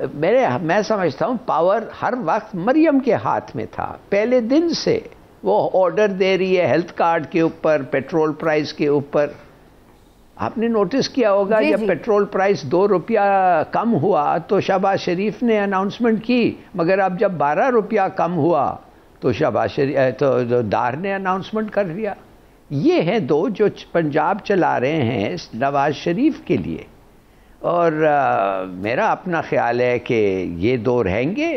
मैं समझता हूँ पावर हर वक्त मरियम के हाथ में था पहले दिन से। वो ऑर्डर दे रही है हेल्थ कार्ड के ऊपर, पेट्रोल प्राइस के ऊपर। आपने नोटिस किया होगा जब पेट्रोल प्राइस 2 रुपया कम हुआ तो शहबाज शरीफ ने अनाउंसमेंट की, मगर अब जब 12 रुपया कम हुआ तो शहबाज शरीफ तो दार ने अनाउंसमेंट कर दिया। ये हैं दो जो पंजाब चला रहे हैं नवाज शरीफ के लिए। और मेरा अपना ख्याल है कि ये दो रहेंगे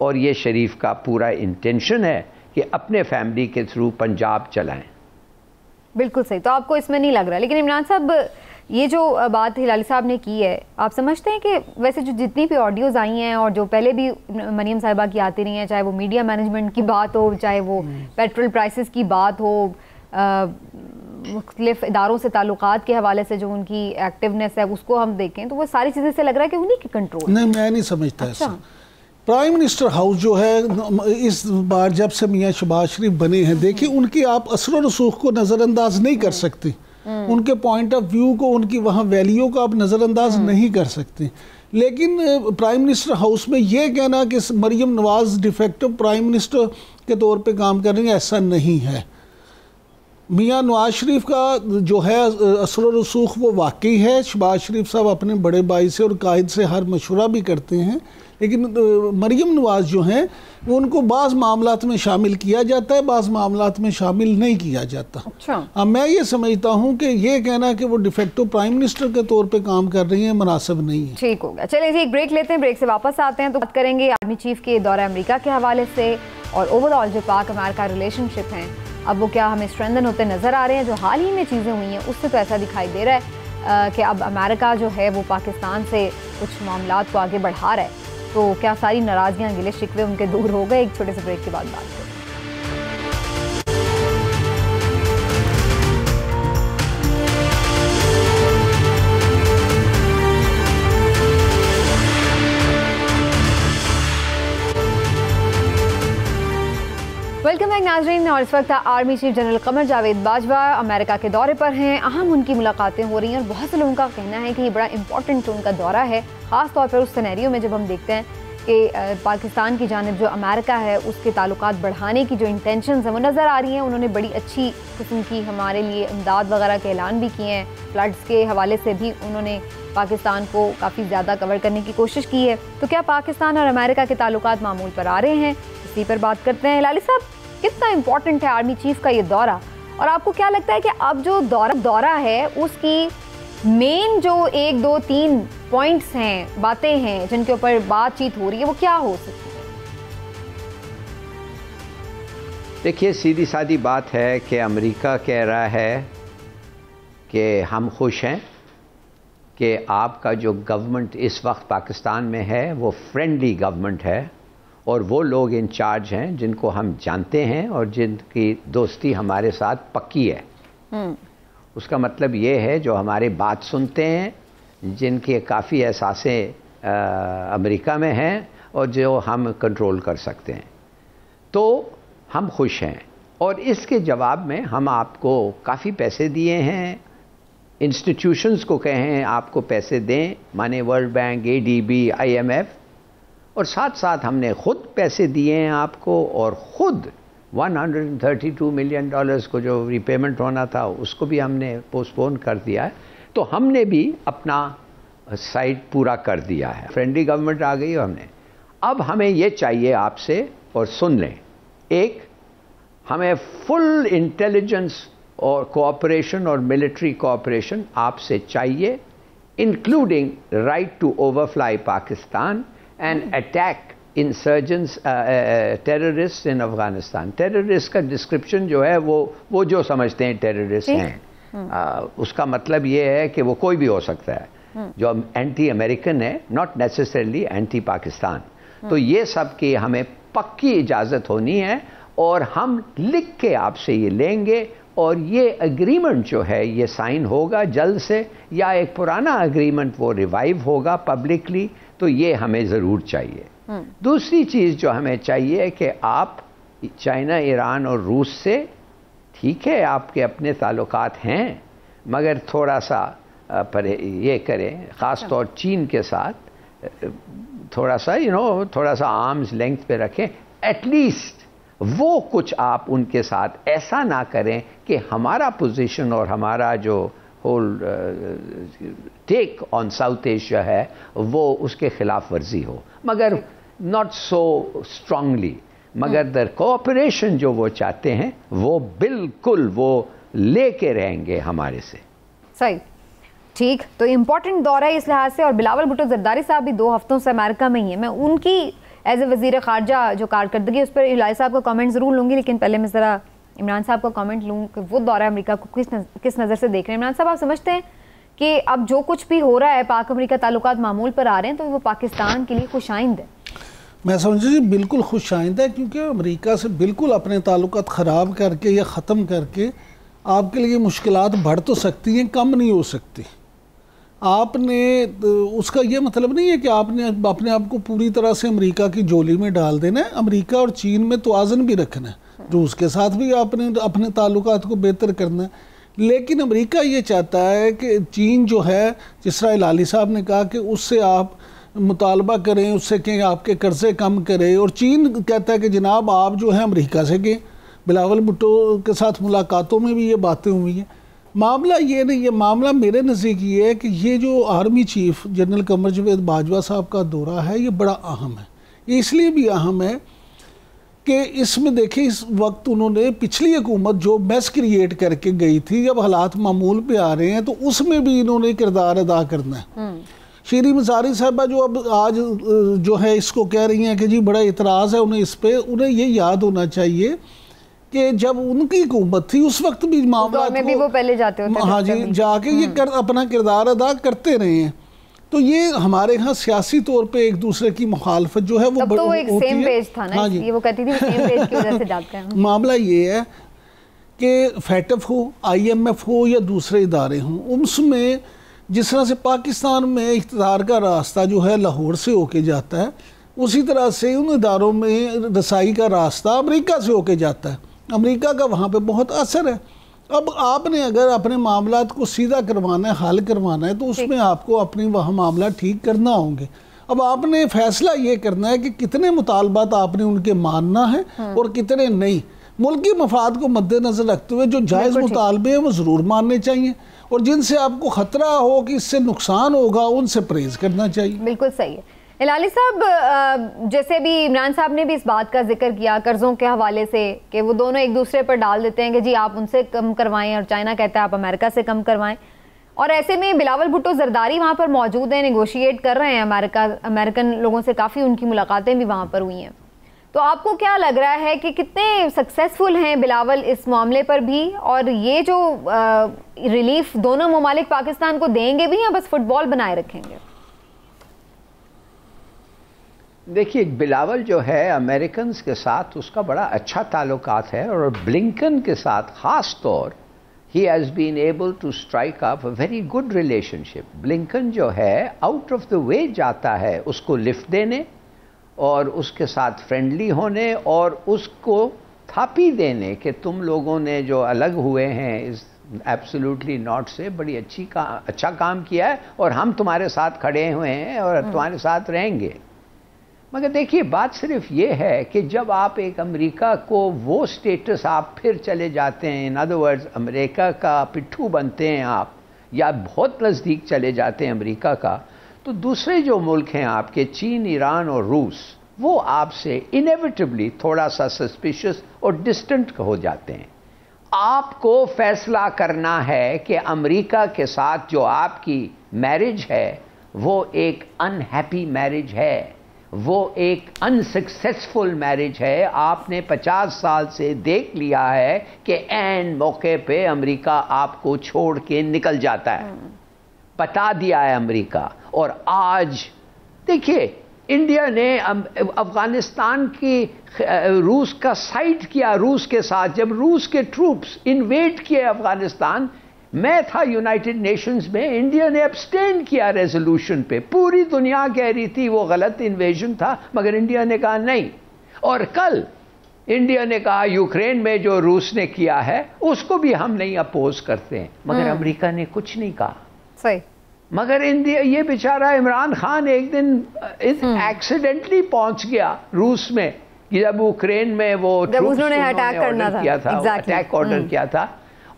और ये शरीफ का पूरा इंटेंशन है कि अपने फैमिली के थ्रू पंजाब चलाएं। बिल्कुल सही। तो आपको इसमें नहीं लग रहा, लेकिन इमरान साहब ये जो बात हिलाली साहब ने की है, आप समझते हैं कि वैसे जो जितनी भी ऑडियोज़ आई हैं और जो पहले भी मरियम साहिबा की आती रही हैं, चाहे वो मीडिया मैनेजमेंट की बात हो, चाहे वो पेट्रोल प्राइसेस की बात हो, मुख्तलिफ इदारों से ताल्लुकात के हवाले से जो उनकी एक्टिवनेस है उसको हम देखें तो वो सारी चीज़ें से लग रहा है कि उन्हीं के कंट्रोल। नहीं, मैं नहीं समझता ऐसा। प्राइम मिनिस्टर हाउस जो है इस बार जब से मियाँ शहबाज शरीफ बने हैं, देखिए उनकी आप असर और रसूख को नज़रअंदाज नहीं कर सकते, उनके पॉइंट ऑफ व्यू को, उनकी वहाँ वैल्यू को आप नज़रअंदाज नहीं कर सकते। लेकिन प्राइम मिनिस्टर हाउस में ये कहना कि Maryam Nawaz defective prime minister के तौर पे काम कर रही है, ऐसा नहीं है। मियाँ नवाज शरीफ का जो है असर और रसूख वो वाकई है। शहबाज शरीफ साहब अपने बड़े भाई से और कायद से हर मशवरा भी करते हैं, लेकिन मरियम नवाज जो हैं वो उनको बाज़ मामलात में शामिल किया जाता है, बाज़ मामलात में शामिल नहीं किया जाता। अच्छा। अब मैं ये समझता हूँ कि ये कहना कि वो डिफेक्टिव प्राइम मिनिस्टर के तौर पे काम कर रही हैं मुनासिब नहीं है। ठीक होगा। चलिए जी, एक ब्रेक लेते हैं, ब्रेक से वापस आते हैं तो बात करेंगे आर्मी चीफ के दौरे अमेरिका के हवाले से और ओवरऑल जो पाक अमेरिका रिलेशनशिप हैं अब वो क्या हमें स्ट्रेंथन होते नज़र आ रहे हैं। जो हाल ही में चीज़ें हुई हैं उससे तो ऐसा दिखाई दे रहा है कि अब अमेरिका जो है वो पाकिस्तान से कुछ मामलात को आगे बढ़ा रहा है। तो क्या सारी नाराज़गियाँ गिले शिकवे उनके दूर हो गए? एक छोटे से ब्रेक के बाद बात करें। वेलकम बैक नाजरीन। और इस वक्त army chief general Qamar Javed Bajwa America के दौरे पर हैं। अहम उनकी मुलाकातें हो रही हैं और बहुत से लोगों का कहना है कि ये बड़ा इंपॉर्टेंट उनका दौरा है, ख़ास तौर पर उस सिनेरियो में जब हम देखते हैं कि पाकिस्तान की जानिब जो अमेरिका है उसके ताल्लुकात बढ़ाने की जो इंटेंशंस हैं वो नज़र आ रही हैं। उन्होंने बड़ी अच्छी किस्म की हमारे लिए इमदाद वगैरह के ऐलान भी किए हैं। फ्लड्स के हवाले से भी उन्होंने पाकिस्तान को काफ़ी ज़्यादा कवर करने की कोशिश की है। तो क्या पाकिस्तान और अमेरिका के ताल्लुकात मामूल पर आ रहे हैं? इसी पर बात करते हैं। हिलाली साहब, कितना इम्पोर्टेंट है आर्मी चीफ का ये दौरा, और आपको क्या लगता है कि अब जो दौरा है उसकी मेन जो 1, 2, 3 पॉइंट्स हैं, बातें हैं जिनके ऊपर बातचीत हो रही है, वो क्या हो सकती है? देखिए, सीधी सादी बात है कि अमेरिका कह रहा है कि हम खुश हैं कि आपका जो गवर्नमेंट इस वक्त पाकिस्तान में है वो फ्रेंडली गवर्नमेंट है और वो लोग इन चार्ज हैं जिनको हम जानते हैं और जिनकी दोस्ती हमारे साथ पक्की है। उसका मतलब ये है जो हमारे बात सुनते हैं, जिनके काफ़ी एहसासें अमेरिका में हैं और जो हम कंट्रोल कर सकते हैं, तो हम खुश हैं। और इसके जवाब में हम आपको काफ़ी पैसे दिए हैं, इंस्टीट्यूशंस को कहें आपको पैसे दें, माने वर्ल्ड बैंक, ADB, IMF, और साथ साथ हमने खुद पैसे दिए हैं आपको, और ख़ुद $132 मिलियन को जो रिपेमेंट होना था उसको भी हमने पोस्टपोन कर दिया है। तो हमने भी अपना साइड पूरा कर दिया है। फ्रेंडली गवर्नमेंट आ गई हमने। अब हमें ये चाहिए आपसे, और सुन लें, एक हमें फुल इंटेलिजेंस और कोऑपरेशन और मिलिट्री कोऑपरेशन आपसे चाहिए, including right to overfly Pakistan and attack insurgents terrorist in Afghanistan. Terrorist का डिस्क्रिप्शन जो है वो जो समझते हैं टेररिस्ट हैं, उसका मतलब ये है कि वो कोई भी हो सकता है जो एंटी अमेरिकन है, नॉट नेसेसरली एंटी पाकिस्तान। तो ये सब की हमें पक्की इजाज़त होनी है और हम लिख के आपसे ये लेंगे और ये एग्रीमेंट जो है ये साइन होगा जल्द से, या एक पुराना एग्रीमेंट वो रिवाइव होगा पब्लिकली, तो ये हमें ज़रूर चाहिए। दूसरी चीज़ जो हमें चाहिए कि आप चाइना, ईरान और रूस से, ठीक है आपके अपने ताल्लुकात हैं, मगर थोड़ा सा पर ये करें, ख़ास तौर चीन के साथ थोड़ा सा थोड़ा सा आर्म्स लेंथ पे रखें। एटलीस्ट वो कुछ आप उनके साथ ऐसा ना करें कि हमारा पोजीशन और हमारा जो whole take on South Asia है वो उसके खिलाफ वर्जी हो, मगर नॉट सो स्ट्रांगली, मगर द कोऑपरेशन जो वो चाहते हैं वो बिल्कुल वो लेके रहेंगे हमारे से। सही, ठीक। तो इम्पोर्टेंट दौरा है इस लिहाज से। और बिलावल भुट्टो जरदारी साहब भी 2 हफ्तों से अमेरिका में ही है। मैं उनकी एज ए वज़ीर ख़ारजा जो कारकर्दगी उस पर इलाही साहब का कमेंट ज़रूर लूँगी, लेकिन पहले मैं ज़रा इमरान साहब का कमेंट लूँ कि वो दौरा अमेरिका को किस नज़र से देख रहे हैं। इमरान साहब, आप समझते हैं कि अब जो कुछ भी हो रहा है, पाक अमेरिका ताल्लुकात मामूल पर आ रहे हैं, तो वो पाकिस्तान के लिए खुशाइंद है? मैं समझ जी बिल्कुल खुशाइंद है, क्योंकि अमेरिका से बिल्कुल अपने ताल्लुकात ख़राब करके या ख़त्म करके आपके लिए मुश्किलात बढ़ तो सकती हैं, कम नहीं हो सकती। आपने उसका ये मतलब नहीं है कि आपने अपने आप को पूरी तरह से अमेरिका की झोली में डाल देना है। अमेरिका और चीन में तवाज़ुन भी रखना है, रूस के साथ भी आपने अपने ताल्लुकात को बेहतर करना है। लेकिन अमेरिका ये चाहता है कि चीन जो है, जिस तरह इलाली साहब ने कहा कि उससे आप मुतालबा करें, उससे कहें आपके कर्जे कम करें, और चीन कहता है कि जनाब आप जो है अमेरिका से कहें। बिलावल भुट्टो के साथ मुलाकातों में भी ये बातें हुई हैं। मामला ये नहीं, ये मामला मेरे नज़दीक ये है कि ये जो army chief general Qamar Javed Bajwa साहब का दौरा है ये बड़ा अहम है। ये इसलिए भी अहम है कि इसमें देखें, इस वक्त उन्होंने पिछली हुकूमत जो मैस क्रिएट करके गई थी, जब हालात मामूल पे आ रहे हैं तो उसमें भी इन्होंने किरदार अदा करना है। शीरी मज़ारी साहबा जो अब आज जो है इसको कह रही हैं कि जी बड़ा इतराज़ है उन्हें इस पर, उन्हें ये याद होना चाहिए कि जब उनकी हुकूमत थी उस वक्त भी मामला में भी वो पहले जाते होते, हाँ जी, जाके ये अपना किरदार अदा करते रहे हैं। तो ये हमारे यहाँ सियासी तौर पे एक दूसरे की मुखालफत जो है वो तो एक सेम पेज था ना, ये वो कहती थी सेम पेज की वजह से जाते हैं। मामला ये है कि फैटफ हो, IMF हो या दूसरे इदारे हों, उसमें जिस तरह से पाकिस्तान में इख्तियार का रास्ता जो है लाहौर से होके जाता है, उसी तरह से उन इदारों में रसाई का रास्ता अमेरिका से होके जाता है। अमेरिका का वहाँ पे बहुत असर है। अब आपने अगर अपने मामलात को सीधा करवाना है, हल करवाना है, तो उसमें आपको अपनी वहाँ मामला ठीक करना होंगे। अब आपने फैसला ये करना है कि कितने मुतालबात आपने उनके मानना है और कितने नहीं। मुल्क के मफाद को मद्देनजर रखते हुए जो जायज़ मुतालबे हैं वो ज़रूर मानने चाहिए, और जिनसे आपको ख़तरा हो कि इससे नुकसान होगा उनसे परहेज़ करना चाहिए। बिल्कुल सही है। इलाली साहब, जैसे भी इमरान साहब ने भी इस बात का जिक्र किया कर्ज़ों के हवाले से कि वो दोनों एक दूसरे पर डाल देते हैं कि जी आप उनसे कम करवाएं, और चाइना कहता है आप अमेरिका से कम करवाएं, और ऐसे में बिलावल भुट्टो जरदारी वहाँ पर मौजूद हैं, नेगोशिएट कर रहे हैं अमेरिकन लोगों से, काफ़ी उनकी मुलाकातें भी वहाँ पर हुई हैं। तो आपको क्या लग रहा है कि कितने सक्सेसफुल हैं बिलावल इस मामले पर भी, और ये जो रिलीफ दोनों ममालिक पाकिस्तान को देंगे भी या बस फुटबॉल बनाए रखेंगे? देखिए, बिलावल जो है अमेरिकन के साथ उसका बड़ा अच्छा ताल्लुकात है, और ब्लिंकन के साथ ख़ास तौर ही has been able to strike up a very good relationship. Blinken जो है आउट ऑफ द वे जाता है उसको लिफ्ट देने और उसके साथ फ्रेंडली होने और उसको थापी देने कि तुम लोगों ने जो अलग हुए हैं इस एब्सोल्युटली नॉट से बड़ी अच्छा काम किया है, और हम तुम्हारे साथ खड़े हुए हैं और तुम्हारे साथ रहेंगे। मगर देखिए, बात सिर्फ ये है कि जब आप एक अमेरिका को वो स्टेटस आप फिर चले जाते हैं, इन अदर वर्ड्स अमेरिका का पिट्ठू बनते हैं आप, या बहुत नज़दीक चले जाते हैं अमेरिका का, तो दूसरे जो मुल्क हैं आपके, चीन, ईरान और रूस, वो आपसे इनेविटेबली थोड़ा सा सस्पिशियस और डिस्टेंट हो जाते हैं। आपको फैसला करना है कि अमेरिका के साथ जो आपकी मैरिज है वो एक अनहैप्पी मैरिज है, वो एक अनसक्सेसफुल मैरिज है। आपने 50 साल से देख लिया है कि ऐन मौके पे अमेरिका आपको छोड़ के निकल जाता है, बता दिया है अमेरिका। और आज देखिए इंडिया ने अफगानिस्तान की रूस का साइड किया, रूस के साथ जब रूस के ट्रूप्स इन्वेड किए अफगानिस्तान, मैं था यूनाइटेड नेशंस में, इंडिया ने अब्सटेन किया रेजोल्यूशन पे। पूरी दुनिया कह रही थी वो गलत इन्वेजन था, मगर इंडिया ने कहा नहीं। और कल इंडिया ने कहा यूक्रेन में जो रूस ने किया है उसको भी हम नहीं अपोज करते हैं, मगर अमेरिका ने कुछ नहीं कहा। सही। मगर इंडिया, ये बेचारा इमरान खान एक दिन एक्सीडेंटली पहुंच गया रूस में, जब यूक्रेन में वो उन्होंने अटैक करना था, किया था, अटैक ऑर्डर किया था।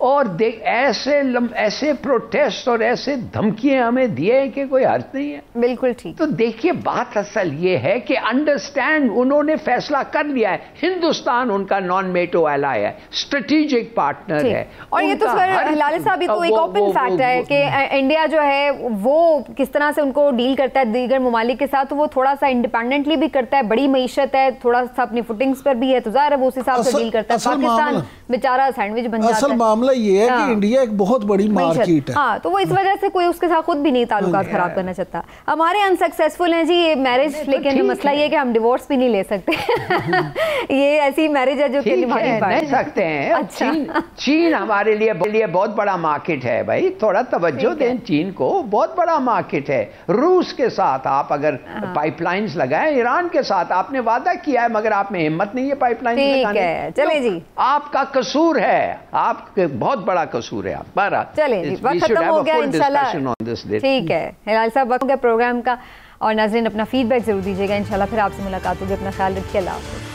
और देख ऐसे प्रोटेस्ट और ऐसे धमकियां हमें दिए हैं कि कोई अर्थ नहीं है। बिल्कुल ठीक। तो देखिए बात असल ये है कि अंडरस्टैंड, उन्होंने फैसला कर लिया है, हिंदुस्तान उनका नॉन नेटो एलाय है, स्ट्रेटेजिक पार्टनर है। और ये तो सर हिलाल साहब तो एक ओपन फैक्ट है कि इंडिया जो है वो किस तरह से उनको डील करता है दीगर ममालिक के साथ, तो वो थोड़ा सा इंडिपेंडेंटली भी करता है, बड़ी मईशत है, थोड़ा सा अपनी फुटिंग्स पर भी है, तो ज़ाहिर है वो उस हिसाब से डील करता है। पाकिस्तान बेचारा सैंडविच बन जाता है। ये है कि इंडिया एक बहुत बड़ी मार्केट है। हाँ, तो वो इस वजह से कोई उसके साथ खुद भी नहीं ताल्लुकात खराब करना चाहता। हमारे अनसक्सेसफुल हैं जी ये मैरिज, लेकिन मसला ये है कि हम डिवोर्स भी नहीं ले सकते। ये ऐसी मैरिज है जो नहीं सकते हैं। अच्छा। चीन हमारे लिए बहुत बड़ा मार्केट है भाई, थोड़ा तवज्जो दें चीन को, बहुत बड़ा मार्केट है। रूस के साथ आप अगर पाइपलाइंस लगाएं, ईरान के साथ आपने वादा किया है मगर आप में हिम्मत नहीं है पाइपलाइन लगाने। चले जी, आपका कसूर है, आपके बहुत बड़ा कसूर है। आप चले जी, वक्त खत्म हो गया इंशाल्लाह। ठीक है हिलाल साहब, वक्त हो गया प्रोग्राम का। और नाज़रीन अपना फीडबैक जरूर दीजिएगा, इंशाल्लाह फिर आपसे मुलाकात होगी। अपना ख्याल रखिए, अल्लाह हाफ़िज़।